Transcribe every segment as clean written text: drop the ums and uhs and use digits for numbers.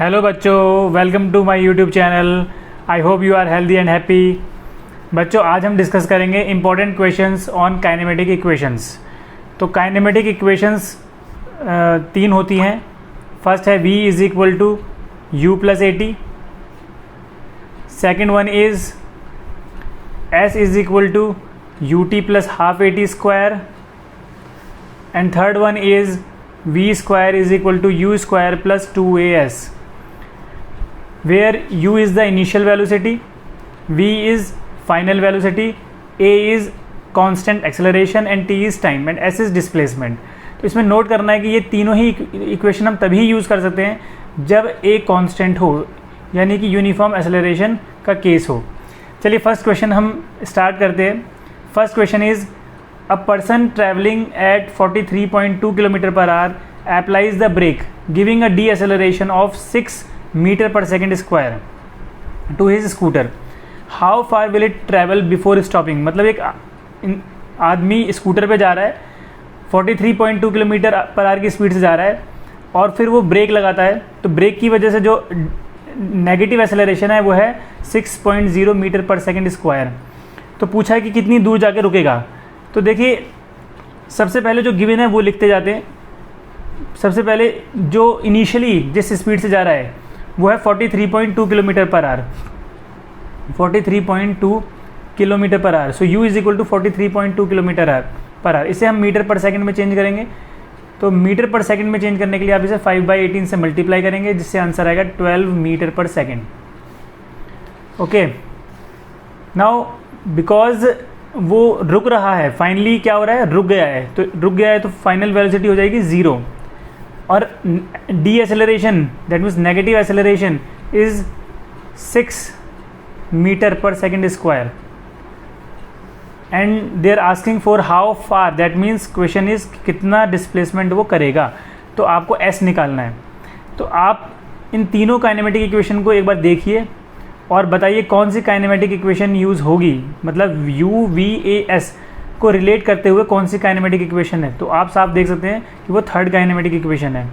Hello बच्चों, welcome to my YouTube channel. I hope you are healthy and happy. बच्चों, आज हम discuss करेंगे important questions on kinematic equations. तो kinematic equations तीन होती हैं। फर्स्ट है v is equal to u plus a t. Second one is s is equal to u t plus half a t square. And third one is v square is equal to u square plus 2as, where u is the initial velocity, v is final velocity, a is constant acceleration and t is time and s is displacement। तो इसमें note करना है कि ये तीनों ही equation हम तभी use कर सकते हैं जब a कांस्टेंट हो, यानी कि यूनिफॉर्म एक्सेलरेशन का केस हो। चलिए फर्स्ट क्वेश्चन हम स्टार्ट करते हैं। First question is a person traveling at 43.2 km per hour applies the brake giving a deceleration of 6 meter per second square to his scooter. How far will it travel before stopping? मतलब एक आदमी scooter पे जा रहा है, 43.2 kilometre per our की speed से जा रहा है और फिर वो ब्रेक लगाता है। तो ब्रेक की वजह से जो नेगेटिव एक्सेलरेशन है वो है 6.0 मीटर पर सेकेंड स्क्वायर। तो पूछा है कि कितनी दूर जाके रुकेगा। तो देखिए, सबसे पहले जो गिवन है वो लिखते जाते हैं। सबसे पहले जो इनिशियली जिस स्पीड से जा रहा है वो है 43.2 kilometre per hour, 43.2 kilometre per hour. So u is equal to 43.2 kilometre per hour. इसे हम मीटर पर सेकंड में चेंज करेंगे। तो मीटर पर सेकंड में चेंज करने के लिए आप इसे 5/18 से मल्टीप्लाई करेंगे, जिससे आंसर आएगा 12 मीटर पर सेकंड। ओके, नाउ बिकॉज वो रुक रहा है, फाइनली क्या हो रहा है, रुक गया है। तो रुक गया है तो फाइनल वेलोसिटी हो जाएगी 0 और deceleration that means negative acceleration is 6 metre per second square. And they are asking for how far, that means question is कितना डिस्प्लेसमेंट वो करेगा। तो आपको एस निकालना है। तो आप इन तीनों काइनेमेटिक इक्वेशन को एक बार देखिए और बताइए कौन सी काइनेमेटिक इक्वेशन यूज़ होगी, मतलब यू वी ए एस को रिलेट करते हुए कौन सी काइनेमेटिक इक्वेशन है। तो आप साफ देख सकते हैं कि वो थर्ड काइनेमेटिक इक्वेशन है।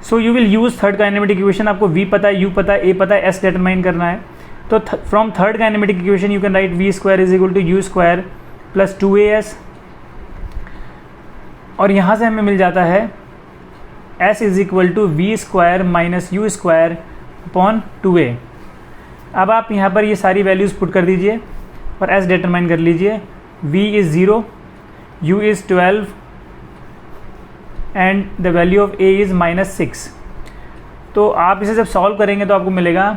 So you will use third kinematic equation. आपको वी पता है, यू पता है, ए पता है, एस डिटरमाइन करना है। तो from third kinematic equation you can write v square is equal to u square plus 2as। और यहाँ से हमें मिल जाता है s is equal to v square minus u square upon 2a। अब आप यहाँ पर ये सारी वैल्यूज़ पुट कर दीजिए और s डिटरमाइन कर लीजिए। v is 0, u is 12 and the value of a is -6। तो आप इसे जब सॉल्व करेंगे तो आपको मिलेगा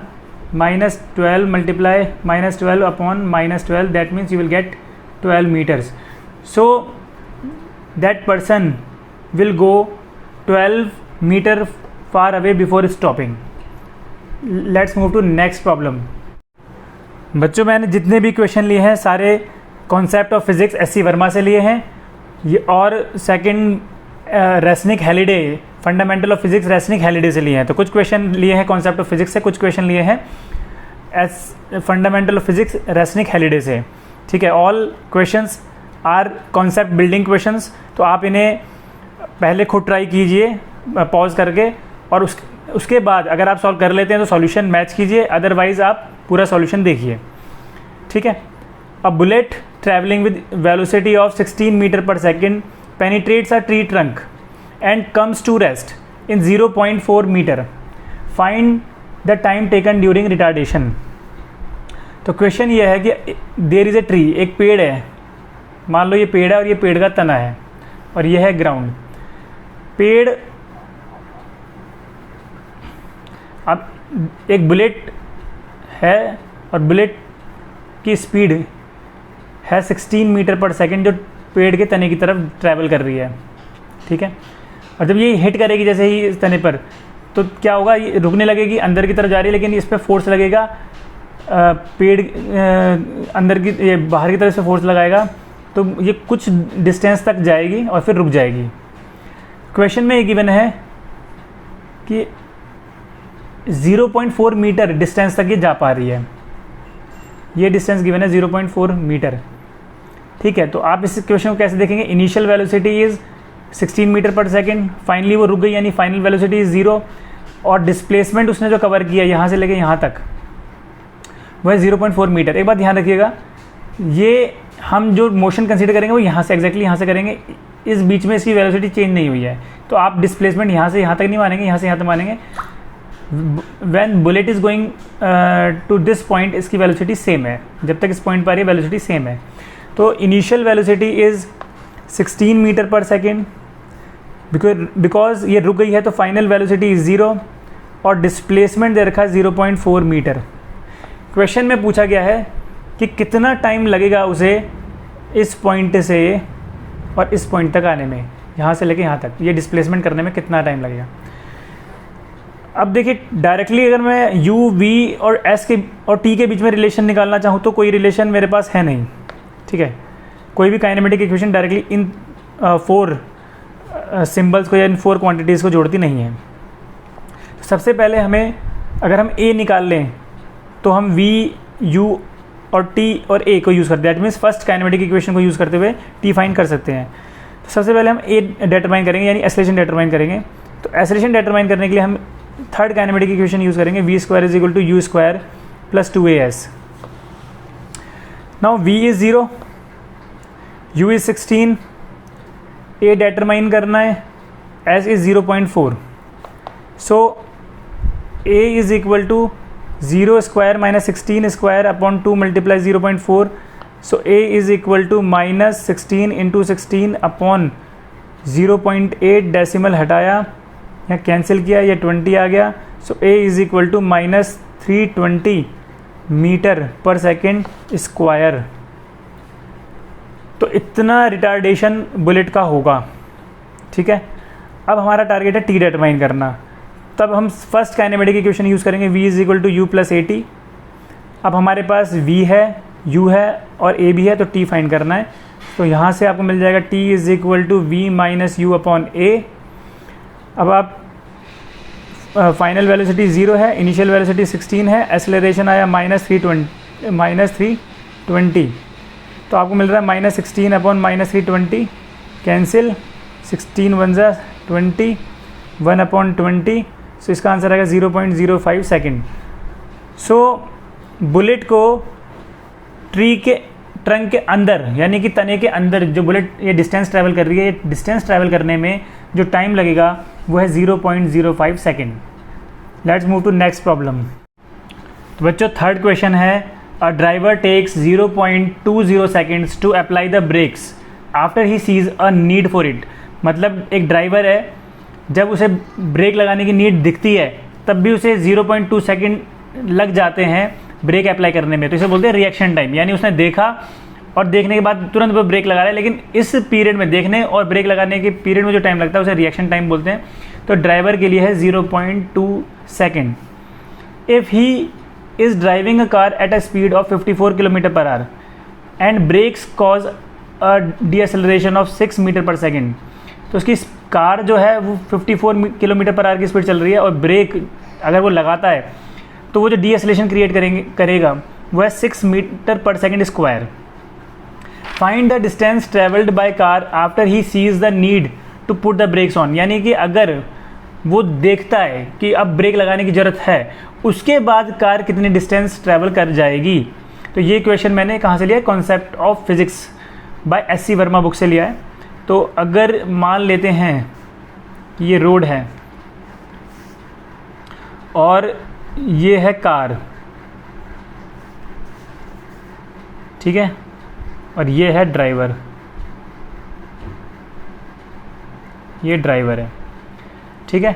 -12 multiply -12 upon -12, that means you will get 12 metres. So that person will go 12 metre far away before stopping. Let's move to next problem. बच्चों, मैंने जितने भी क्वेश्चन लिए हैं सारे concept of physics S C. Verma से लिए हैं, ये और second Resnick Halliday fundamental of physics Resnick Halliday से लिए हैं। तो कुछ क्वेश्चन लिए हैं कॉन्सेप्ट ऑफ फिजिक्स से, कुछ क्वेश्चन लिए हैं fundamental of physics Resnick Halliday से। ठीक है, all questions are concept building questions. तो आप इन्हें पहले खुद ट्राई कीजिए पॉज करके, और उसके बाद अगर आप सॉल्व कर लेते हैं तो सॉल्यूशन मैच कीजिए, अदरवाइज़ आप पूरा सॉल्यूशन देखिए। ठीक है। A bullet travelling with velocity of 16 metre per second penetrates a tree trunk and comes to rest in 0.4 metre. Find the time taken during retardation. तो क्वेश्चन ये है कि देयर इज़ ए ट्री, एक पेड़ है, मान लो ये पेड़ है और ये पेड़ का तना है और ये है ग्राउंड। पेड़, अब एक बुलेट है और बुलेट की स्पीड है 16 मीटर पर सेकेंड, जो पेड़ के तने की तरफ ट्रैवल कर रही है। ठीक है, और जब ये हिट करेगी जैसे ही इस तने पर, तो क्या होगा, ये रुकने लगेगी, अंदर की तरफ जा रही है, लेकिन इस पर फोर्स लगेगा, पेड़ अंदर की, ये बाहर की तरफ से फोर्स लगाएगा, तो ये कुछ डिस्टेंस तक जाएगी और फिर रुक जाएगी। क्वेश्चन में ये गिवन है कि 0.4 मीटर डिस्टेंस तक ये जा पा रही है। ये डिस्टेंस गिवन है 0.4 मीटर। ठीक है, तो आप इस क्वेश्चन को कैसे देखेंगे, initial velocity is 16 metre per second, finally वो रुक गई यानी फाइनल वेलोसिटी इज़ 0। और डिस्प्लेसमेंट उसने जो कवर किया यहाँ से लेके यहाँ तक वह 0.4 मीटर। एक बात ध्यान रखिएगा, ये हम जो मोशन कंसीडर करेंगे वो यहाँ से एग्जैक्टली यहाँ से करेंगे, इस बीच में इसकी वेलोसिटी चेंज नहीं हुई है, तो आप डिस्प्लेसमेंट यहाँ से यहाँ तक नहीं मानेंगे, यहाँ से यहाँ तक मानेंगे। When bullet is going to this point, इसकी वेलोसिटी सेम है, जब तक इस पॉइंट पर आ रही है वेलोसिटी सेम है। तो initial velocity is 16 metre per second, because ये रुक गई है तो फाइनल वेलोसिटी इज़ 0 और डिस्प्लेसमेंट दे रखा है 0.4 मीटर। क्वेश्चन में पूछा गया है कि कितना टाइम लगेगा उसे इस पॉइंट से और इस पॉइंट तक आने में, यहाँ से लेके यहाँ तक, ये डिस्प्लेसमेंट करने में कितना टाइम लगेगा। अब देखिए डायरेक्टली अगर मैं u, v और s के और t के बीच में रिलेशन निकालना चाहूँ तो कोई रिलेशन मेरे पास है नहीं, ठीक है। कोई भी kinematic equation directly in 4 symbols को या इन 4 क्वांटिटीज़ को जोड़ती नहीं है। तो सबसे पहले हमें अगर हम a निकाल लें तो हम v, u और t और a को यूज़ करते हैं, that means first kinematic equation को यूज़ करते हुए t फाइंड कर सकते हैं। तो सबसे पहले हम a डिटरमाइन करेंगे, यानी एक्सेलरेशन डिटरमाइन करेंगे। तो एक्सेलरेशन डिटरमाइन करने के लिए हम थर्ड काइनेमेटिक इक्वेशन यूज़ करेंगे, v square is equal to u square plus 2as। Now v is 0, u is 16, a determine करना है, s is 0.4। So a is equal to 0 square minus 16 square upon 2 multiply 0.4। So a is equal to minus 16 into 16 upon 0.8, decimal हटाया, यहाँ cancel किया, ये 20 आ गया। So a is equal to minus 320 metre per second square. तो इतना retardation bullet का होगा, ठीक है। अब हमारा टारगेट है t डिटरमाइन करना, तब हम फर्स्ट काइनेमेटिक इक्वेशन यूज़ करेंगे, v is equal to u plus a t. अब हमारे पास v है, u है और a भी है, तो t फाइंड करना है। तो यहाँ से आपको मिल जाएगा t is equal to v minus u upon a। अब आप फाइनल वेलोसिटी 0 है, इनिशियल वेलोसिटी 16 है, एक्सेलरेशन आया माइनस 320, तो आपको मिल रहा है माइनस 16 अपॉन माइनस 320, कैंसिल, 16 1 ज़ा 20, 1 अपॉन 20। सो इसका आंसर आएगा 0.05 सेकेंड। सो बुलेट को ट्री के ट्रंक के अंदर, यानी कि तने के अंदर जो बुलेट ये डिस्टेंस ट्रैवल कर रही है, ये डिस्टेंस ट्रैवल करने में जो टाइम लगेगा वो है 0.05 second. Let's move to next problem. तो बच्चों थर्ड क्वेश्चन है, a driver takes 0.20 seconds to apply the brakes after he sees a need for it. मतलब एक ड्राइवर है, जब उसे ब्रेक लगाने की नीड दिखती है तब भी उसे 0.2 सेकेंड लग जाते हैं ब्रेक अप्लाई करने में, तो इसे बोलते हैं रिएक्शन टाइम। यानी उसने देखा और देखने के बाद तुरंत वो ब्रेक लगा रहा है, लेकिन इस पीरियड में, देखने और ब्रेक लगाने के पीरियड में जो टाइम लगता है उसे रिएक्शन टाइम बोलते हैं। तो ड्राइवर के लिए है 0.2 second. If he is driving a car at a speed of 54 kilometre per hour and brakes cause a deceleration of 6 metre per second. तो उसकी कार जो है वो 54 किलोमीटर पर आवर की स्पीड चल रही है और ब्रेक अगर वो लगाता है तो वो जो डीएसेलेशन क्रिएट करेगा वो है 6 metre per second square. Find the distance travelled by car after he sees the need to put the brakes on. यानी कि अगर वो देखता है कि अब ब्रेक लगाने की ज़रूरत है, उसके बाद कार कितनी डिस्टेंस ट्रैवल कर जाएगी। तो ये क्वेश्चन मैंने कहाँ से लिया है, concept of physics bye SC. Verma book से लिया है। तो अगर मान लेते हैं कि ये रोड है और ये है कार, ठीक है, और ये है ड्राइवर, ये ड्राइवर है, ठीक है।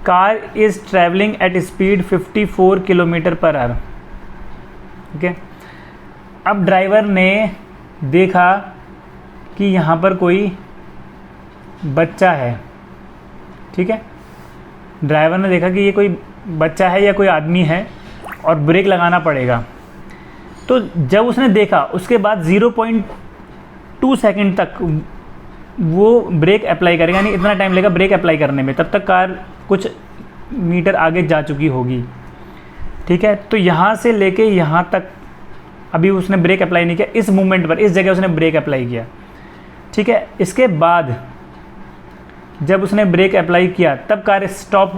Car is travelling at speed 54 kilometre per our, ठीक है। अब ड्राइवर ने देखा कि यहाँ पर कोई बच्चा है, ठीक है। ड्राइवर ने देखा कि ये कोई बच्चा है या कोई आदमी है और ब्रेक लगाना पड़ेगा। तो जब उसने देखा उसके बाद 0.2 सेकंड तक वो ब्रेक अप्लाई करेगा, यानी इतना टाइम लगेगा ब्रेक अप्लाई करने में, तब तक कार कुछ मीटर आगे जा चुकी होगी, ठीक है। तो यहाँ से लेके यहाँ तक अभी उसने ब्रेक अप्लाई नहीं किया, इस मूवमेंट पर, इस जगह उसने ब्रेक अप्लाई किया, ठीक है। इसके बाद जब उसने ब्रेक अप्लाई किया तब कार स्टॉप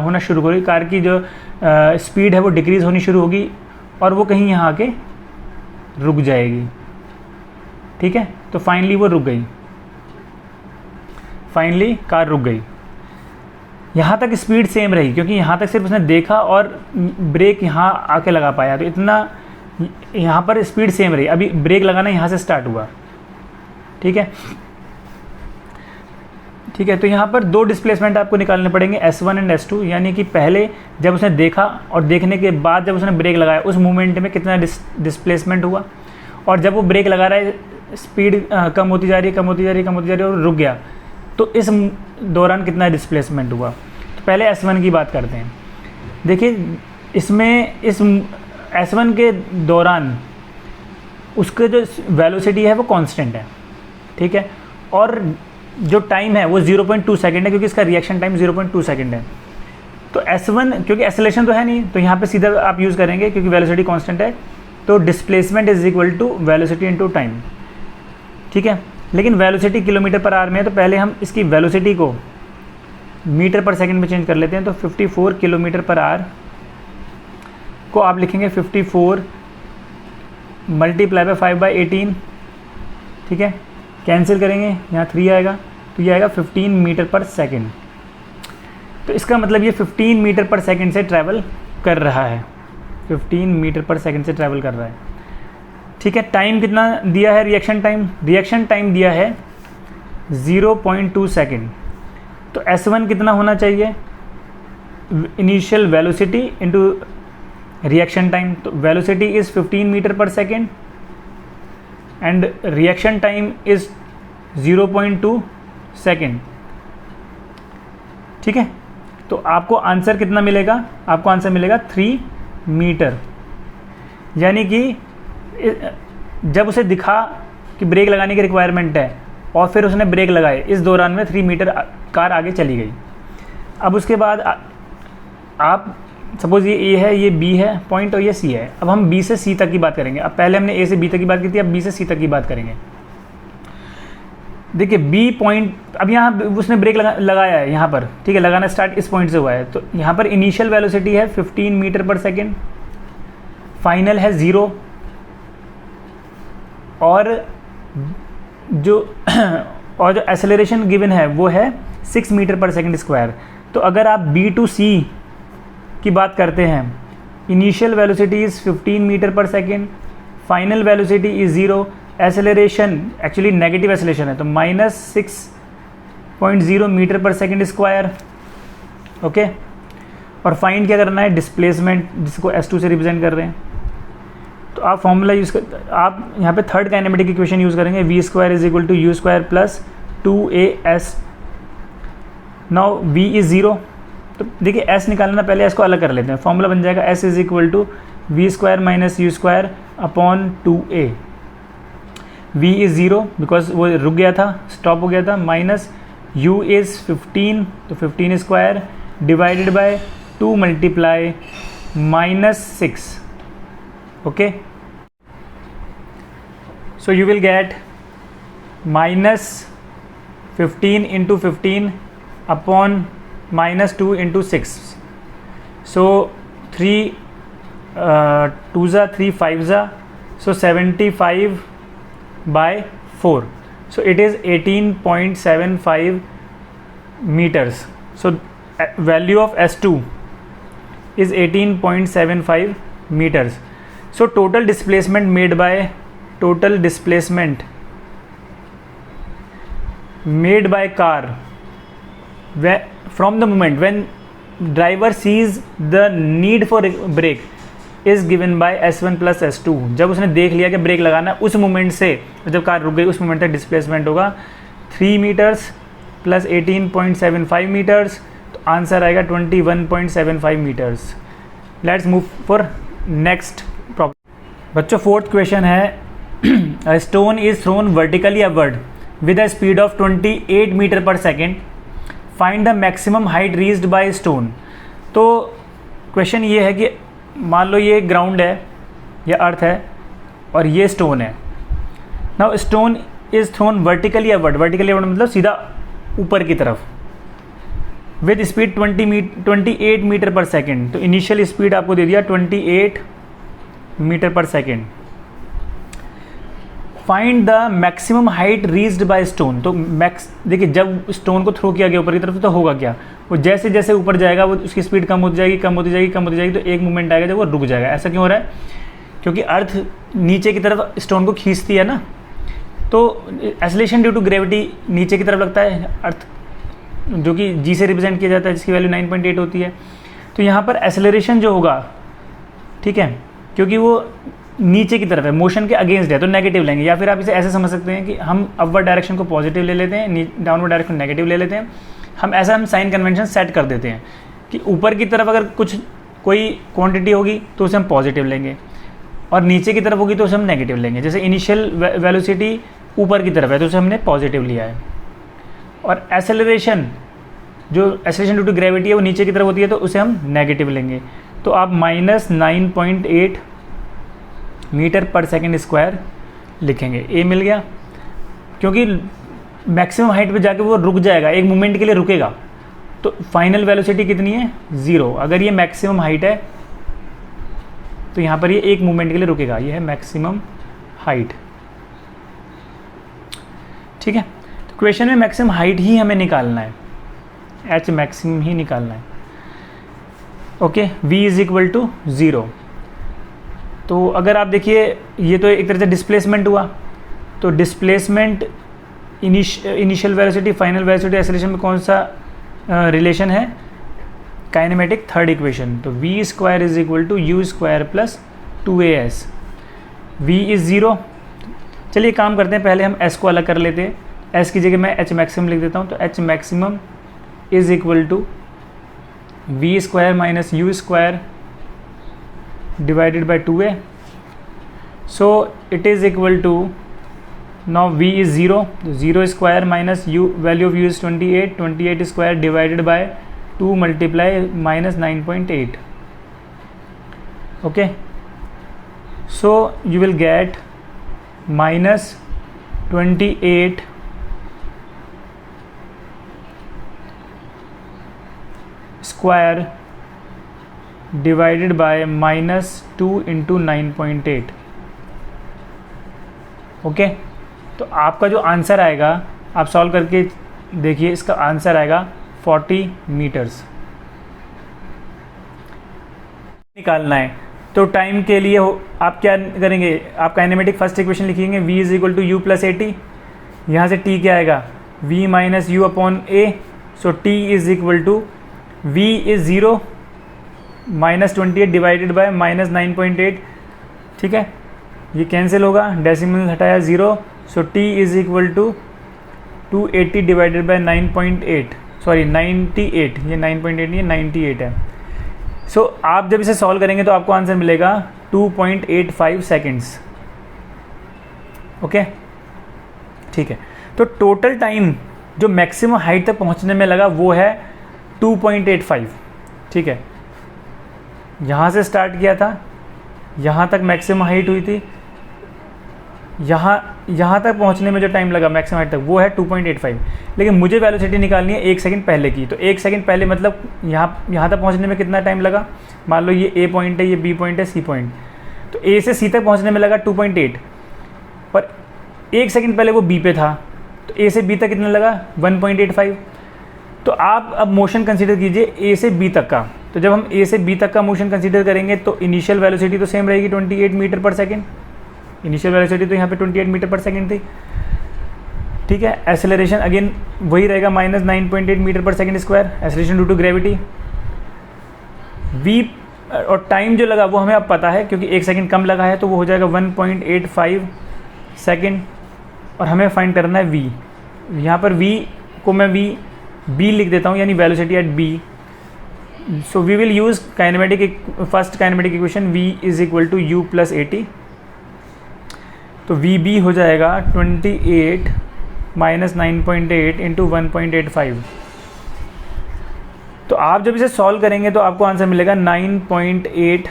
होना शुरू हो गई, कार की जो स्पीड है वो डिक्रीज़ होनी शुरू होगी और वो कहीं यहाँ आके रुक जाएगी। ठीक है, तो फाइनली वो रुक गई, फाइनली कार रुक गई। यहाँ तक स्पीड सेम रही क्योंकि यहाँ तक सिर्फ उसने देखा और ब्रेक यहाँ आके लगा पाया, तो इतना यहाँ पर स्पीड सेम रही। अभी ब्रेक लगाना यहाँ से स्टार्ट हुआ। ठीक है, ठीक है, तो यहाँ पर दो डिस्प्लेसमेंट आपको निकालने पड़ेंगे, S1 एंड S2, यानी कि पहले जब उसने देखा और देखने के बाद जब उसने ब्रेक लगाया उस मोमेंट में कितना डिस्प्लेसमेंट हुआ, और जब वो ब्रेक लगा रहा है स्पीड कम होती जा रही है, कम होती जा रही है, कम होती जा रही है और रुक गया, तो इस दौरान कितना डिस्प्लेसमेंट हुआ। तो पहले S1 की बात करते हैं। देखिए इसमें इस S1 के दौरान उसके जो वेलोसिटी है वो कांस्टेंट है। ठीक है, और जो टाइम है वो 0.2 सेकंड है क्योंकि इसका रिएक्शन टाइम 0.2 सेकंड है। तो S1 क्योंकि एक्सेलरेशन तो है नहीं, तो यहाँ पे सीधा आप यूज़ करेंगे क्योंकि वेलोसिटी कांस्टेंट है, तो displacement is equal to velocity into time. ठीक है, लेकिन वेलोसिटी किलोमीटर पर आवर में है, तो पहले हम इसकी वेलोसिटी को मीटर पर सेकंड में चेंज कर लेते हैं। तो 54 किलोमीटर पर आवर को आप लिखेंगे 54 मल्टीप्लाई बाय 5/18। ठीक है, कैंसिल करेंगे, यहाँ 3 आएगा, तो ये आएगा 15 मीटर पर सेकंड। तो इसका मतलब ये 15 मीटर पर सेकंड से ट्रैवल कर रहा है, 15 मीटर पर सेकंड से ट्रैवल कर रहा है। ठीक है, टाइम कितना दिया है, रिएक्शन टाइम दिया है 0.2 सेकंड। तो S1 कितना होना चाहिए, initial velocity into reaction time. तो वेलोसिटी इज़ 15 मीटर पर second and reaction time is 0.2 second. ठीक है, तो आपको आंसर कितना मिलेगा, आपको आंसर मिलेगा 3 मीटर। यानी कि जब उसे दिखा कि ब्रेक लगाने की रिक्वायरमेंट है और फिर उसने ब्रेक लगाए, इस दौरान में 3 मीटर कार आगे चली गई। अब उसके बाद आप सपोज ये A है, ये B है पॉइंट और ये C है। अब हम B से C तक की बात करेंगे। अब पहले हमने A से B तक की बात की थी, अब B से C तक की बात करेंगे। देखिए B पॉइंट, अब यहाँ उसने ब्रेक लगाया है यहाँ पर। ठीक है, लगाना स्टार्ट इस पॉइंट से हुआ है, तो यहाँ पर इनिशियल वेलोसिटी है 15 मीटर पर सेकेंड, फाइनल है 0, और जो एक्सेलरेशन गिवन है वो है 6 मीटर पर सेकेंड स्क्वायर। तो अगर आप B to C की बात करते हैं, initial velocity is 15 metre per second, final velocity is 0, acceleration actually negative acceleration है तो -6.0 metre per second square. Okay, और फाइंड क्या करना है, डिस्प्लेसमेंट, जिसको S2 से रिप्रेजेंट कर रहे हैं। तो आप फॉर्मूला यूज़ कर, आप यहाँ पे थर्ड काइनेमेटिक इक्वेशन यूज़ करेंगे, v² is equal to u² plus 2as। Now v is 0, तो देखिए s निकालना, पहले s को अलग कर लेते हैं। फॉर्मूला बन जाएगा s is equal to v² minus u² upon 2a। v is 0 because वो रुक गया था, स्टॉप हो गया था, माइनस u इज़ 15, तो 15 square divided by 2 multiply -6। okay, so you will get -15 into 15 upon -2 into 6. So 3 2s are 3 5s are, so 75 by 4, so it is 18.75 meters. So value of S2 is 18.75 meters. So total displacement made by car from the moment when driver sees the need for brake is given by S1 plus S2। जब उसने देख लिया कि break लगाना, उस moment से जब car रुक गई उस मोमेंट तक डिस्प्लेसमेंट होगा 3 मीटर्स प्लस 18.75 मीटर्स, तो आंसर आएगा 21.75 metres. Let's move for next problem. बच्चों फोर्थ क्वेश्चन है, a stone is thrown vertically upward with a speed of 28 metre per second, find the maximum height reached by stone. तो question ये है कि मान लो ये ग्राउंड है, ये अर्थ है और ये स्टोन है। Now stone is thrown vertically upward, vertically upward मतलब सीधा ऊपर की तरफ। With speed 28 metre per second. तो इनिशियल स्पीड आपको दे दिया 28 metre per second. Find the maximum height reached by stone. तो देखिए जब स्टोन को थ्रो किया गया ऊपर की तरफ तो होगा क्या, वो जैसे जैसे ऊपर जाएगा वो उसकी स्पीड कम होती जाएगी, कम होती जाएगी, कम होती जाएगी, तो एक मोमेंट आएगा जब वो रुक जाएगा। ऐसा क्यों हो रहा है? क्योंकि अर्थ नीचे की तरफ स्टोन को खींचती है ना, तो एक्सेलरेशन ड्यू टू ग्रेविटी नीचे की तरफ लगता है अर्थ, जो कि जी से रिप्रेजेंट किया जाता है, जिसकी वैल्यू 9.8 होती है। तो यहाँ पर एक्सेलरेशन जो होगा, ठीक है, क्योंकि वो नीचे की तरफ है, मोशन के अगेंस्ट है, तो नेगेटिव लेंगे। या फिर आप इसे ऐसे समझ सकते हैं कि हम अपवर्ड डायरेक्शन को पॉजिटिव ले लेते हैं, डाउनवर्ड डायरेक्शन नेगेटिव ले लेते हैं। हम साइन कन्वेंशन सेट कर देते हैं कि ऊपर की तरफ अगर कोई क्वांटिटी होगी तो उसे हम पॉजिटिव लेंगे, और नीचे की तरफ होगी तो उसे हम नेगेटिव लेंगे। जैसे इनिशियल वेलोसिटी ऊपर की तरफ है तो उसे हमने पॉजिटिव लिया है, और एक्सेलरेशन ड्यू टू ग्रेविटी है वो नीचे की तरफ होती है तो उसे हम नेगेटिव लेंगे। तो आप -9.8 मीटर पर सेकेंड स्क्वायर लिखेंगे। ए मिल गया, क्योंकि मैक्सिमम हाइट पे जाके वो रुक जाएगा, एक मोमेंट के लिए रुकेगा। तो फाइनल वेलोसिटी कितनी है? 0। अगर ये मैक्सिमम हाइट है तो यहाँ पर ये एक मोमेंट के लिए रुकेगा, ये है मैक्सिमम हाइट। ठीक है, तो क्वेश्चन में मैक्सिमम हाइट ही हमें निकालना है, एच मैक्सिमम ही निकालना है। Okay, v is equal to 0। तो अगर आप देखिए ये तो एक तरह से डिस्प्लेसमेंट हुआ, तो displacement initial velocity final velocity acceleration में कौन सा रिलेशन है? Kinematic third equation. तो v square is equal to u square plus 2as। v is 0। चलिए काम करते हैं, पहले हम s को अलग कर लेते हैं। s की जगह मैं h मैक्सिमम लिख देता हूँ। तो h maximum is equal to v square minus u square divided by 2a. So it is equal to, now v is 0, 0 square minus u, value of u is 28, 28 square divided by 2 multiply minus 9.8. Okay, so you will get minus 28 square divided by -2 into 9.8। Okay, तो आपका जो answer आएगा, आप solve करके देखिए, इसका answer आएगा 40 metres निकालना है। तो टाइम के लिए आप क्या करेंगे? आप काइनेमेटिक फर्स्ट इक्वेशन लिखेंगे, v is equal to u plus a t. यहाँ से t क्या आएगा? v minus u upon a. So t is equal to v is 0 -28 divided by -9.8। ठीक है, ये कैंसिल होगा, डेसिमल हटाया 0। So t is equal to 280 divided by 9.8, sorry 98, ये 9.8 नहीं 98 है। सो आप जब इसे सॉल्व करेंगे तो आपको आंसर मिलेगा 2.85 सेकेंड्स। ओके, ठीक है, तो टोटल टाइम जो मैक्सिमम हाइट तक पहुंचने में लगा वो है 2.85। ठीक है, यहाँ से स्टार्ट किया था, यहाँ तक मैक्सिमम हाइट हुई थी, यहाँ तक पहुँचने में जो टाइम लगा मैक्सिमम हाइट तक वो है 2.85। लेकिन मुझे वेलोसिटी निकालनी है 1 सेकंड पहले की। तो 1 सेकंड पहले मतलब यहाँ तक पहुँचने में कितना टाइम लगा? मान लो ये A पॉइंट है, ये B पॉइंट है, C पॉइंट। तो A से C तक पहुँचने में लगा 2.8, पर 1 सेकंड पहले वो B पे था, तो A से B तक कितना लगा? 1.85। तो आप अब मोशन कंसीडर कीजिए A से B तक का। तो जब हम A से B तक का मोशन कंसीडर करेंगे तो इनिशियल वेलोसिटी तो सेम रहेगी 28 metre per second. Initial velocity तो यहाँ पे 28 मीटर पर सेकेंड थी। ठीक है, एक्सेलरेशन अगेन वही रहेगा -9.8 metre per second square, acceleration due to gravity. v और टाइम जो लगा वो हमें अब पता है, क्योंकि 1 सेकंड कम लगा है तो वो हो जाएगा 1.85 सेकेंड। और हमें फाइंड करना है v। यहाँ पर v को मैं b लिख देता हूँ, यानी velocity at b। So we will use first kinematic equation, v is equal to u plus a t. तो vb हो जाएगा 28 माइनस 9.8 इंटू 1.85। तो आप जब इसे सॉल्व करेंगे तो आपको आंसर मिलेगा 9.8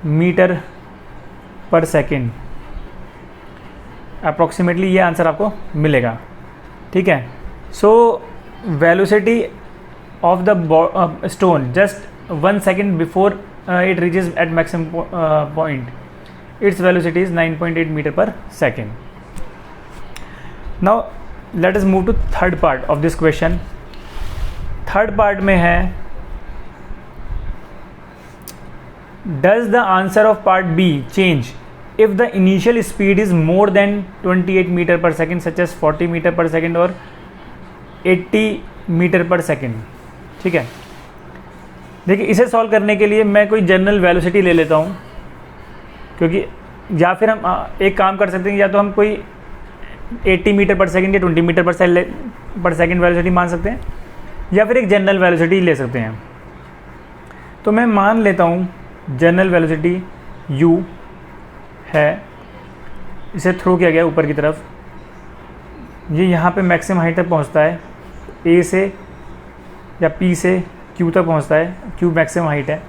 मीटर पर सेकेंड अप्रॉक्सीमेटली, ये आंसर आपको मिलेगा। ठीक है, so velocity of the stone just 1 second before it reaches at maximum point. Its velocity is 9.8 meter per second. Now let us move to third part of this question. Third part में है, does the answer of part B change if the initial speed is more than 28 meter per second, such as 40 meter per second or 80 meter per second? ठीक है, देखिए इसे solve करने के लिए मैं कोई जनरल वेलोसिटी ले लेता हूँ, क्योंकि या फिर हम एक काम कर सकते हैं, या तो हम कोई 80 मीटर पर सेकेंड या 20 मीटर पर सेकेंड वेलोसिटी मान सकते हैं, या फिर एक जनरल वेलोसिटी ले सकते हैं. तो मैं मान लेता हूँ जनरल वेलोसिटी u है, इसे थ्रो किया गया ऊपर की तरफ, ये यहाँ पे मैक्सिमम हाइट तक पहुँचता है, a से या p से q तक पहुँचता है, q मैक्सिमम हाइट है.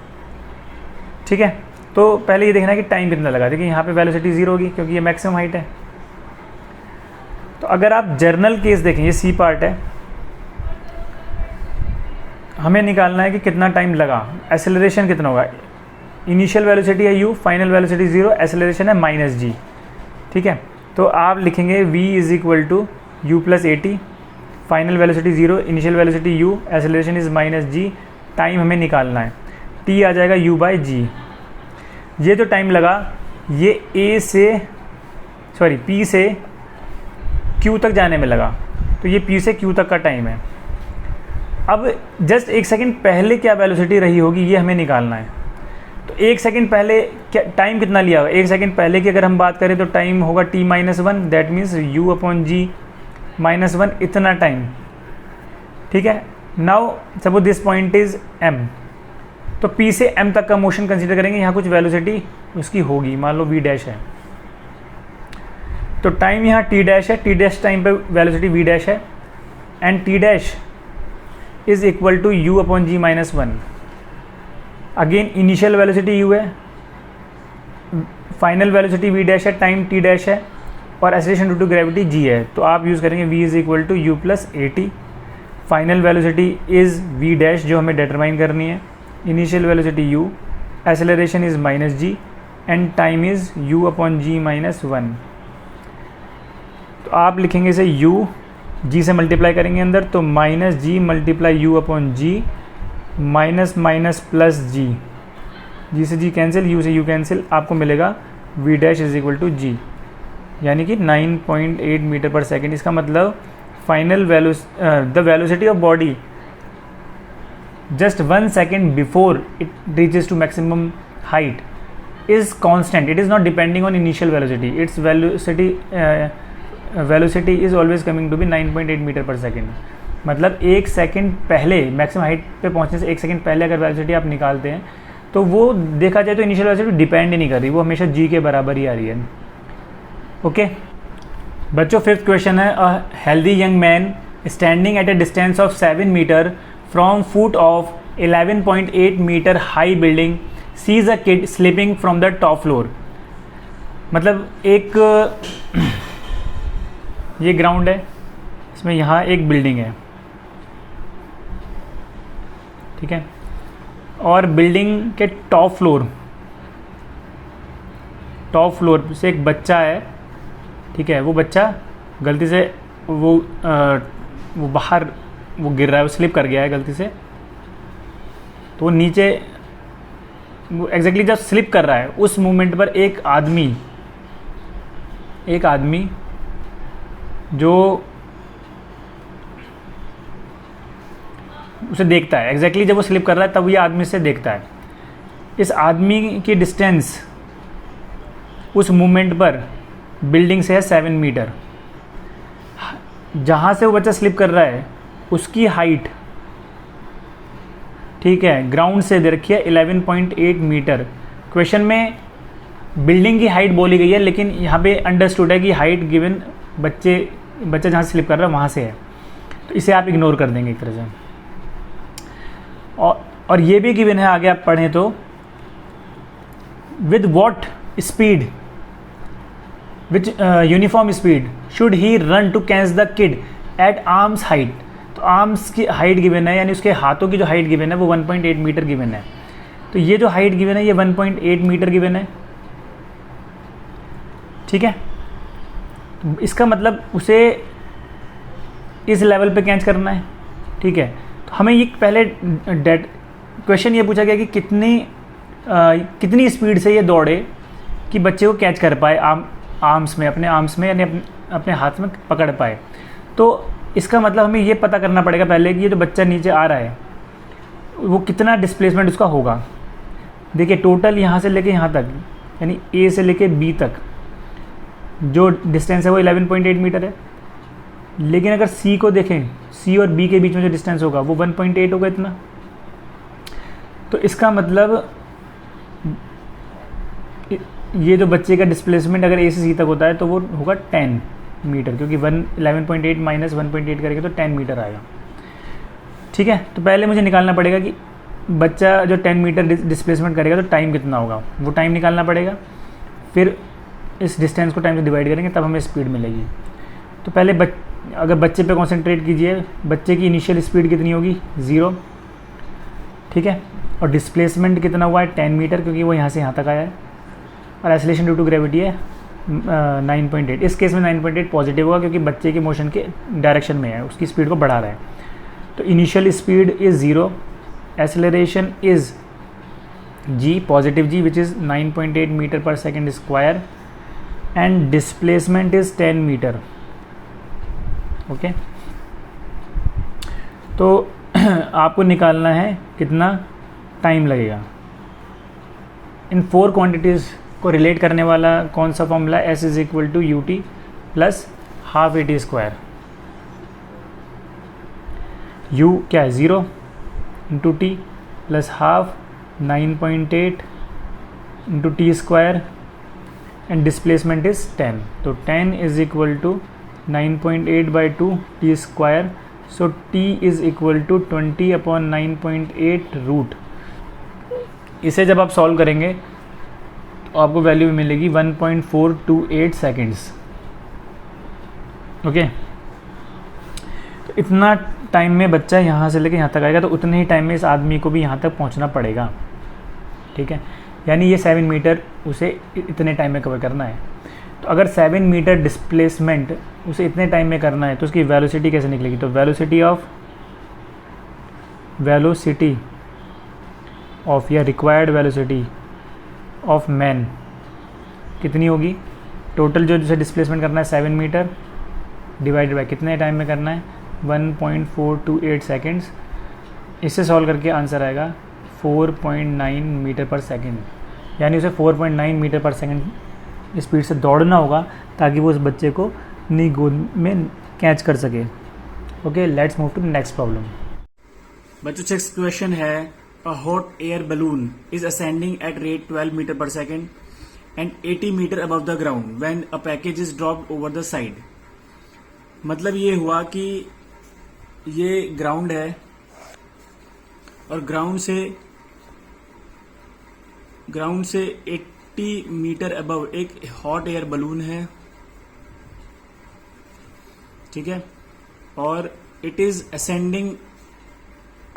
ठीक है, तो पहले ये देखना है कि टाइम कितना लगा. देखिए यहाँ पे वेलोसिटी 0 होगी क्योंकि ये मैक्सिमम हाइट है. तो अगर आप जर्नल केस देखें, ये सी पार्ट है, हमें निकालना है कि कितना टाइम लगा, एक्सेलरेशन कितना होगा. इनिशियल वेलोसिटी है u, फाइनल वेलोसिटी 0, एक्सेलरेशन है -g. ठीक है, तो आप लिखेंगे v is equal to u plus a t, final velocity 0, initial velocity u, acceleration is -g, time हमें निकालना है, t आ जाएगा u बाई जी. ये जो टाइम लगा ये p से q तक जाने में लगा, तो ये p से q तक का टाइम है. अब जस्ट 1 सेकंड पहले क्या वेलोसिटी रही होगी ये हमें निकालना है. तो 1 सेकंड पहले क्या टाइम कितना लिया होगा, 1 सेकंड पहले की अगर हम बात करें तो टाइम होगा t-1, that means u upon g -1, इतना टाइम. ठीक है, now suppose this point is m, तो p से m तक का मोशन कंसीडर करेंगे. यहाँ कुछ वेलोसिटी उसकी होगी, मान लो v डैश है, तो टाइम यहाँ t डैश है, t डैश टाइम पे वेलोसिटी v डैश है, and t dash is equal to u upon g -1. Again initial velocity u है, फाइनल वेलोसिटी v डैश है, टाइम t डैश है, और acceleration due to gravity g है. तो आप use करेंगे v is equal to u plus a t. Final velocity is v dash जो हमें डिटरमाइन करनी है, initial velocity u, acceleration is -g, and time is u upon g -1. तो आप लिखेंगे इसे u, g से मल्टीप्लाई करेंगे अंदर, तो -g multiply u upon g minus minus plus g, g से जी कैंसिल, u से u कैंसिल, आपको मिलेगा v dash is equal to g, यानी कि 9.8 मीटर पर सेकेंड. इसका मतलब final the velocity of body just 1 second before it reaches to maximum height is constant. It is not depending on initial velocity. Its velocity is always coming to be 9.8 meter per second. मतलब 1 second पहले maximum height पे पहुंचने से 1 second पहले अगर velocity आप निकालते हैं तो वो देखा जाए तो इनिशियल वेलोसिटी डिपेंड ही नहीं कर रही, वो हमेशा g के बराबर ही आ रही है. ओके बच्चों, फिफ्थ क्वेश्चन है, a healthy young man standing at a distance of 7 metre from foot of 11.8 meter high building sees a kid slipping from the top floor. मतलब एक ये ग्राउंड है, इसमें यहाँ एक बिल्डिंग है, ठीक है, और बिल्डिंग के टॉप फ्लोर से एक बच्चा है. ठीक है, वो बच्चा गलती से वो बाहर वो गिर रहा है, वो स्लिप कर गया है गलती से, तो वो नीचे वो एग्जैक्टली जब स्लिप कर रहा है उस मोमेंट पर एक आदमी जो उसे देखता है, एग्जैक्टली जब वो स्लिप कर रहा है तब ये आदमी से देखता है. इस आदमी की डिस्टेंस उस मोमेंट पर बिल्डिंग से है 7 मीटर. जहाँ से वो बच्चा स्लिप कर रहा है उसकी हाइट, ठीक है, ग्राउंड से दे रखी है 11.8 मीटर. क्वेश्चन में बिल्डिंग की हाइट बोली गई है, लेकिन यहाँ पे अंडरस्टूड है कि हाइट गिवन बच्चा जहाँ स्लिप कर रहा है वहाँ से है, तो इसे आप इग्नोर कर देंगे एक तरह से. और ये भी गिवन है, आगे आप पढ़ें तो, with what speed, which uniform speed should he run to catch the kid at arm's height. तो तो आर्म्स की हाइट गिवन है, यानी उसके हाथों की जो हाइट गिवन है वो 1.8 मीटर गिवन है। तो ये जो हाइट गिवन है ये 1.8 मीटर गिवन है, ठीक है। तो इसका मतलब उसे इस लेवल पे कैच करना है, ठीक है। तो हमें ये पहले क्वेश्चन ये पूछा गया कि कितनी स्पीड से ये दौड़े कि बच्चे को कैच कर पाए आर्म्स में, अपने आर्म्स में, यानी अपने हाथ में पकड़ पाए। तो इसका मतलब हमें ये पता करना पड़ेगा पहले कि ये जो बच्चा नीचे आ रहा है वो कितना डिस्प्लेसमेंट उसका होगा। देखिए टोटल यहाँ से लेके यहाँ तक, यानी ए से लेके बी तक जो डिस्टेंस है वो 11.8 मीटर है। लेकिन अगर सी को देखें, सी और बी के बीच में जो डिस्टेंस होगा वो 1.8 होगा इतना। तो इसका मतलब ये जो बच्चे का डिस्प्लेसमेंट अगर ए से सी तक होता है तो वो होगा 10 मीटर, क्योंकि 11.8 माइनस 1.8 करेंगे तो 10 मीटर आएगा, ठीक है। तो पहले मुझे निकालना पड़ेगा कि बच्चा जो 10 मीटर डिस्प्लेसमेंट करेगा तो टाइम कितना होगा, वो टाइम निकालना पड़ेगा। फिर इस डिस्टेंस को टाइम से डिवाइड करेंगे तब हमें स्पीड मिलेगी। तो पहले अगर बच्चे पे कॉन्सेंट्रेट कीजिए, बच्चे की इनिशियल स्पीड कितनी होगी 0, ठीक है। और डिस्प्लेसमेंट कितना हुआ है 10 मीटर, क्योंकि वो यहाँ से यहाँ तक आया है। और एक्सेलरेशन ड्यू टू ग्रेविटी है 9.8। इस केस में 9.8 पॉजिटिव होगा क्योंकि बच्चे के मोशन के डायरेक्शन में है, उसकी स्पीड को बढ़ा रहा है। तो initial speed is 0, acceleration is g, positive g, which is 9.8 metre per second square, and displacement is 10 metre, okay. तो आपको निकालना है कितना टाइम लगेगा। इन 4 क्वांटिटीज़ को रिलेट करने वाला कौन सा formula, S is equal to u t plus half a t square. U क्या है 0 into t plus half 9.8 into t square, and displacement is 10। तो 10 is equal to 9.8 by 2 t square. So t is equal to 20/9.8 root. इसे जब आप solve करेंगे तो आपको value मिलेगी 1.428 सेकेंड्स, ओके। तो इतना टाइम में बच्चा यहाँ से लेके यहाँ तक आएगा, तो उतने ही टाइम में इस आदमी को भी यहाँ तक पहुँचना पड़ेगा, ठीक है। यानी ये 7 मीटर उसे इतने टाइम में कवर करना है। तो अगर 7 मीटर डिस्प्लेसमेंट उसे इतने टाइम में करना है तो उसकी वेलोसिटी कैसे निकलेगी। तो वेलोसिटी ऑफ या रिक्वायर्ड वेलोसिटी ऑफ मैन कितनी होगी। टोटल जो जिसे डिस्प्लेसमेंट करना है 7 मीटर डिवाइडेड बाय कितने टाइम में करना है 1.428 सेकेंड्स। इससे सॉल्व करके आंसर आएगा 4.9 मीटर पर सेकेंड। यानी उसे 4.9 मीटर पर सेकेंड स्पीड से दौड़ना होगा ताकि वो उस बच्चे को अपनी गोद में कैच कर सके। Okay, let's move to next problem. बच्चों नेक्स्ट क्वेश्चन है, a hot air balloon is ascending at rate 12 metre per second and 80 metre above the ground when a package is dropped over the side. मतलब ये हुआ कि ये ground है और ground से 80 मीटर अबव एक हॉट एयर बलून है, ठीक है, और it is ascending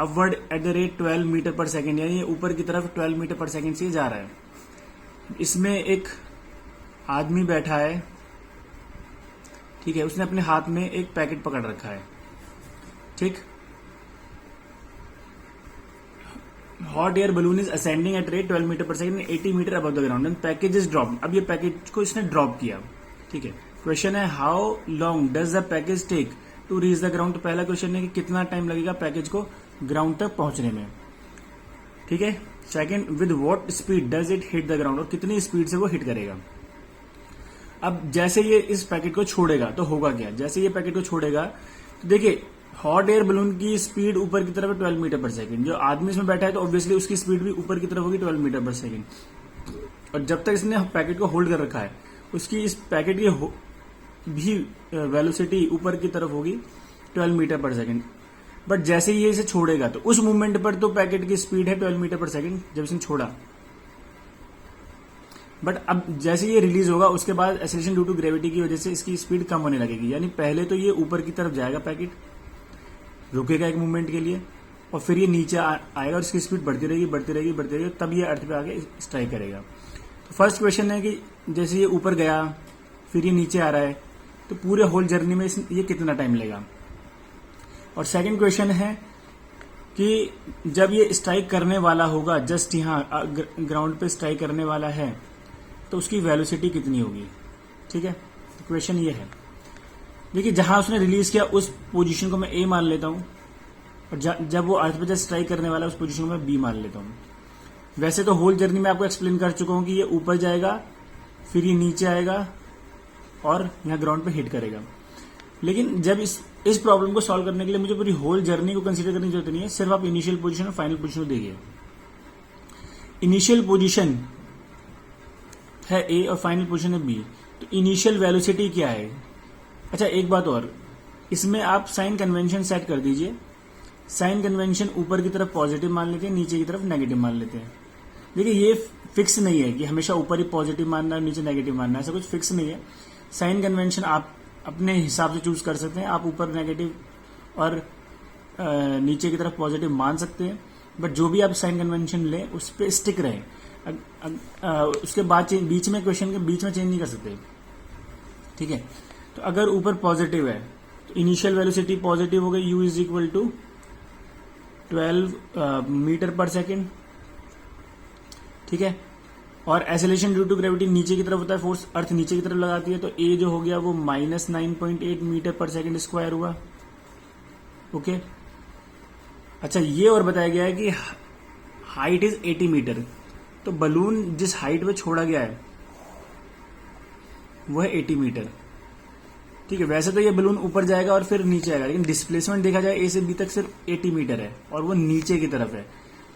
upward at the rate 12 metre per second, यानी ये ऊपर की तरफ 12 मीटर पर सेकेंड से जा रहा है। इसमें एक आदमी बैठा है, ठीक है, उसने अपने हाथ में एक पैकेट पकड़ रखा है, ठीक। Hot air balloon is ascending at rate 12 metre per second 80 metre above the ground and package is drop. अब ये पैकेज को इसने ड्रॉप किया, ठीक है। क्वेश्चन है how long does the package take to reach the ground. तो पहला क्वेश्चन है कि कितना टाइम लगेगा पैकेज को ग्राउंड तक पहुंचने में, ठीक है। Second, with what speed does it hit the ground, और कितनी स्पीड से वो हिट करेगा। अब जैसे ये इस पैकेट को छोड़ेगा तो होगा क्या, जैसे ये पैकेट को छोड़ेगा तो देखिए हॉट एयर बलून की स्पीड ऊपर की तरफ है 12 मीटर पर सेकेंड। जो आदमी इसमें बैठा है तो ऑब्वियसली उसकी स्पीड भी ऊपर की तरफ होगी 12 मीटर पर सेकेंड। और जब तक इसने पैकेट को होल्ड कर रखा है उसकी इस पैकेट की भी वेलोसिटी ऊपर की तरफ होगी 12 मीटर पर सेकेंड। बट जैसे ही ये इसे छोड़ेगा तो उस मूवमेंट पर तो पैकेट की स्पीड है 12 मीटर पर सेकेंड जब इसने छोड़ा, बट अब जैसे ये रिलीज होगा उसके बाद एक्सेलरेशन ड्यू टू ग्रेविटी की वजह से इसकी स्पीड कम होने लगेगी। यानी पहले तो ये ऊपर की तरफ जाएगा पैकेट, रुकेगा एक मूवमेंट के लिए और फिर ये नीचे आएगा और इसकी स्पीड बढ़ती रहेगी बढ़ती रहेगी बढ़ती रहेगी, तब ये अर्थ पे आके स्ट्राइक करेगा। तो फर्स्ट क्वेश्चन है कि जैसे ये ऊपर गया फिर ये नीचे आ रहा है, तो पूरे होल जर्नी में ये कितना टाइम लेगा। और सेकंड क्वेश्चन है कि जब ये स्ट्राइक करने वाला होगा, जस्ट यहाँ ग्राउंड पे स्ट्राइक करने वाला है, तो उसकी वेलोसिटी कितनी होगी। ठीक है, तो क्वेश्चन ये है। देखिए जहां उसने रिलीज किया उस पोजीशन को मैं ए मान लेता हूं और जब वो अर्थ पे जब स्ट्राइक करने वाला है उस पोजीशन को मैं बी मान लेता हूं। वैसे तो होल जर्नी में आपको एक्सप्लेन कर चुका हूं कि ये ऊपर जाएगा फिर ये नीचे आएगा और यहाँ ग्राउंड पे हिट करेगा। लेकिन जब इस प्रॉब्लम को सॉल्व करने के लिए मुझे पूरी होल जर्नी को कंसीडर करने की जरूरत नहीं है, सिर्फ आप इनिशियल पोजीशन और फाइनल पोजीशन को देखिए। इनिशियल पोजीशन है ए और फाइनल पोजीशन है बी, तो इनिशियल वेलोसिटी क्या है। अच्छा एक बात और, इसमें आप साइन कन्वेंशन सेट कर दीजिए। साइन कन्वेंशन ऊपर की तरफ पॉजिटिव मान लेते हैं, नीचे की तरफ नेगेटिव मान लेते हैं। देखिए ये फिक्स नहीं है कि हमेशा ऊपर ही पॉजिटिव मानना है नीचे नेगेटिव मानना है, ऐसा कुछ फिक्स नहीं है। साइन कन्वेंशन आप अपने हिसाब से चूज कर सकते हैं। आप ऊपर नेगेटिव और नीचे की तरफ पॉजिटिव मान सकते हैं, बट जो भी आप साइन कन्वेंशन लें उस पर स्टिक रहें। उसके बाद बीच में क्वेश्चन के बीच में चेंज नहीं कर सकते। ठीक है, तो अगर ऊपर पॉजिटिव है तो इनिशियल वेलोसिटी पॉजिटिव हो गई, u is equal to 12 metre per second. ठीक है, और एक्सेलरेशन ड्यू टू ग्रेविटी नीचे की तरफ होता है, फोर्स अर्थ नीचे की तरफ लगाती है, तो ए जो हो गया वो -9.8 मीटर पर सेकेंड स्क्वायर हुआ। ओके, अच्छा ये और बताया गया है कि हाइट इज 80 मीटर, तो बलून जिस हाइट पे छोड़ा गया है वो है 80 मीटर। ठीक है, वैसे तो ये बलून ऊपर जाएगा और फिर नीचे आएगा, लेकिन डिस्प्लेसमेंट देखा जाए ए से बी तक सिर्फ 80 मीटर है और वो नीचे की तरफ है,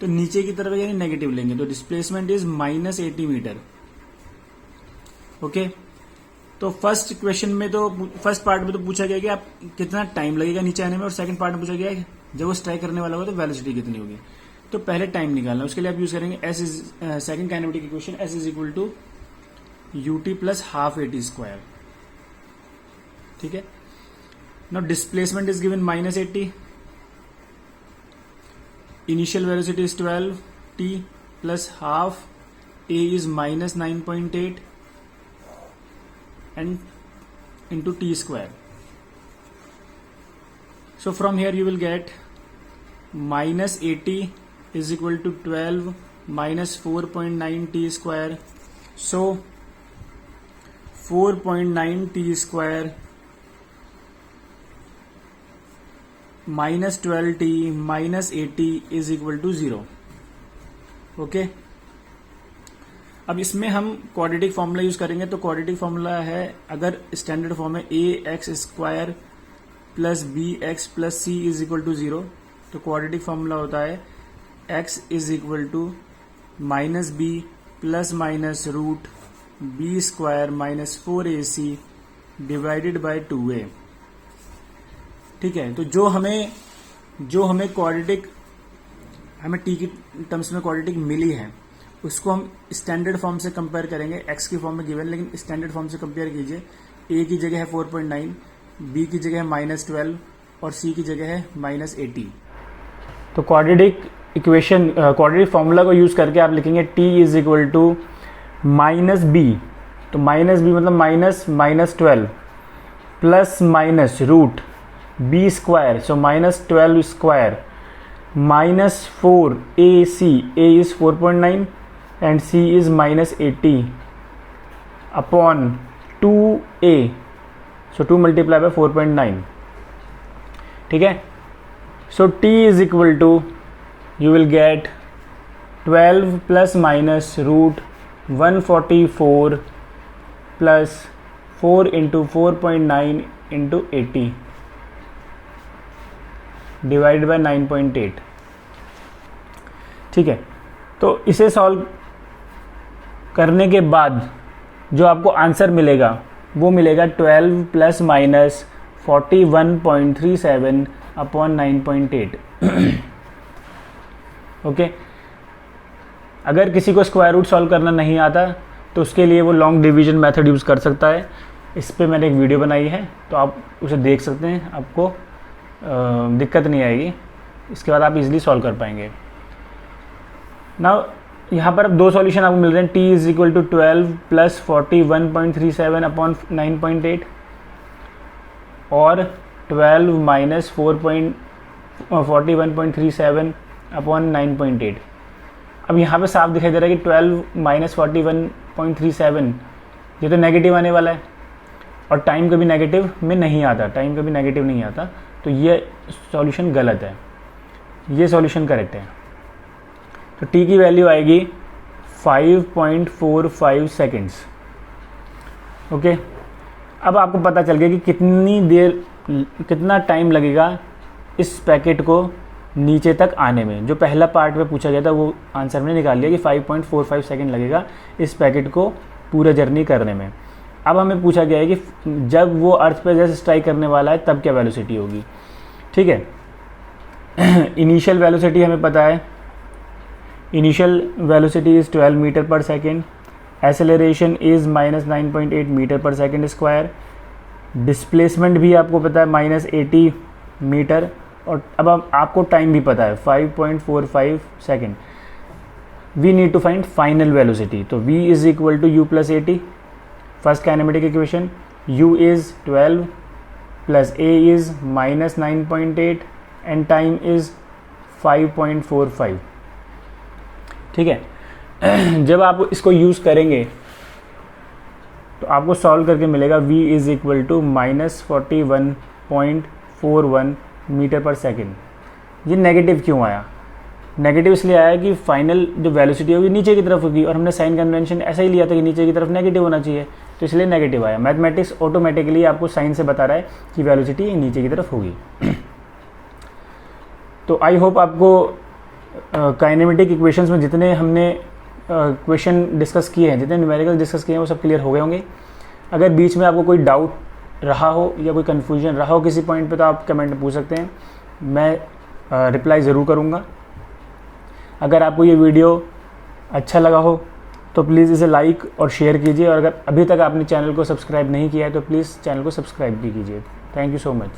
तो नीचे की तरफ यानी नेगेटिव लेंगे, तो डिस्प्लेसमेंट इज -80 मीटर। ओके, तो फर्स्ट क्वेश्चन में तो फर्स्ट पार्ट में तो पूछा गया कि आप कितना टाइम लगेगा नीचे आने में, और सेकंड पार्ट में पूछा गया जब वो स्ट्राइक करने वाला होगा तो वेलोसिटी कितनी होगी। तो पहले टाइम निकालना, उसके लिए आप यूज करेंगे s is second kinematic equation, s is equal to ut plus half at square. ठीक है, now displacement is given -80, initial velocity is 12 t plus half a is -9.8 and into t square. So from here you will get -80 is equal to 12 minus 4.9 t square. So 4.9 t square minus 12t minus 80 is equal to 0. Okay, अब इसमें हम quadratic formula use करेंगे। तो quadratic formula है, अगर standard form है ax square plus bx plus c is equal to 0, तो quadratic formula होता है x is equal to minus b plus minus root b square minus 4ac divided by 2a। ठीक है, तो जो हमें क्वाड्रेटिक, हमें टी की टर्म्स में क्वाड्रेटिक मिली है, उसको हम स्टैंडर्ड फॉर्म से कंपेयर करेंगे। एक्स की फॉर्म में गिवन, लेकिन स्टैंडर्ड फॉर्म से कंपेयर कीजिए। ए की जगह है 4.9, बी की जगह है -12 और सी की जगह है -80। तो क्वाड्रेटिक इक्वेशन, क्वाड्रेटिक फॉर्मूला को यूज करके आप लिखेंगे t is equal to minus b, तो माइनस बी मतलब -12 plus minus root b square, so -12 square minus 4ac, a is 4.9 and c is -80 upon 2a, so 2 multiplied by 4.9. ठीक है, so t is equal to, you will get 12 plus minus root 144 plus 4 into 4.9 into 80 divide by 9.8। ठीक है, तो इसे solve करने के बाद जो आपको आंसर मिलेगा वो मिलेगा 12 प्लस माइनस 41.37 अपॉन 9.8। ओके, अगर किसी को स्क्वायर रूट सॉल्व करना नहीं आता तो उसके लिए वो लॉन्ग डिवीजन मेथड यूज़ कर सकता है। इस पे मैंने एक वीडियो बनाई है, तो आप उसे देख सकते हैं, आपको दिक्कत नहीं आएगी, इसके बाद आप इजीली सॉल्व कर पाएंगे। नाउ यहाँ पर अब दो सॉल्यूशन आपको मिल रहे हैं, t is equal to 12 plus 41.37 upon 9.8 और 12 माइनस 41.37 अपॉन 9.8। अब यहाँ पे साफ दिखाई दे रहा है कि 12 माइनस 41.37 ये तो नेगेटिव आने वाला है, और टाइम कभी नेगेटिव में नहीं आता, टाइम कभी नेगेटिव नहीं आता, तो ये सॉल्यूशन गलत है, ये सॉल्यूशन करेक्ट है। तो t की वैल्यू आएगी 5.45 सेकेंड्स। ओके, अब आपको पता चल गया कि कितना टाइम लगेगा इस पैकेट को नीचे तक आने में। जो पहला पार्ट में पूछा गया था वो आंसर में निकाल लिया कि 5.45 सेकेंड लगेगा इस पैकेट को पूरा जर्नी करने में। अब हमें पूछा गया है कि जब वो अर्थ पे जैसे स्ट्राइक करने वाला है तब क्या वेलोसिटी होगी। ठीक है, इनिशियल वेलोसिटी हमें पता है, initial velocity is 12 metre per second, acceleration is -9.8 metre per second square, displacement भी आपको पता है -80 मीटर, और अब आपको टाइम भी पता है 5.45 second. We need to find final velocity, तो v is equal to u plus 80, first kinematic equation, u is 12 plus a is -9.8 and time is 5.45। ठीक है, जब आप इसको यूज़ करेंगे तो आपको सॉल्व करके मिलेगा v is equal to -41.41 metre per second. ये नेगेटिव क्यों आया? नेगेटिव इसलिए आया कि फाइनल जो वेलोसिटी होगी नीचे की तरफ होगी, और हमने साइन कन्वेंशन ऐसा ही लिया था कि नीचे की तरफ नेगेटिव होना चाहिए, तो इसलिए नेगेटिव आया। मैथमेटिक्स ऑटोमेटिकली आपको साइन से बता रहा है कि वेलोसिटी नीचे की तरफ होगी। तो आई होप आपको काइनेमेटिक इक्वेशंस में जितने हमने क्वेश्चन डिस्कस किए हैं, जितने न्यूमेरिकल डिस्कस किए हैं, वो सब क्लियर हो गए होंगे। अगर बीच में आपको कोई डाउट रहा हो या कोई कन्फ्यूजन रहा हो किसी पॉइंट पे, तो आप कमेंट में पूछ सकते हैं, मैं रिप्लाई ज़रूर करूँगा। अगर आपको ये वीडियो अच्छा लगा हो तो प्लीज़ इसे लाइक और शेयर कीजिए, और अगर अभी तक आपने चैनल को सब्सक्राइब नहीं किया है तो प्लीज़ चैनल को सब्सक्राइब भी कीजिए। Thank you so much.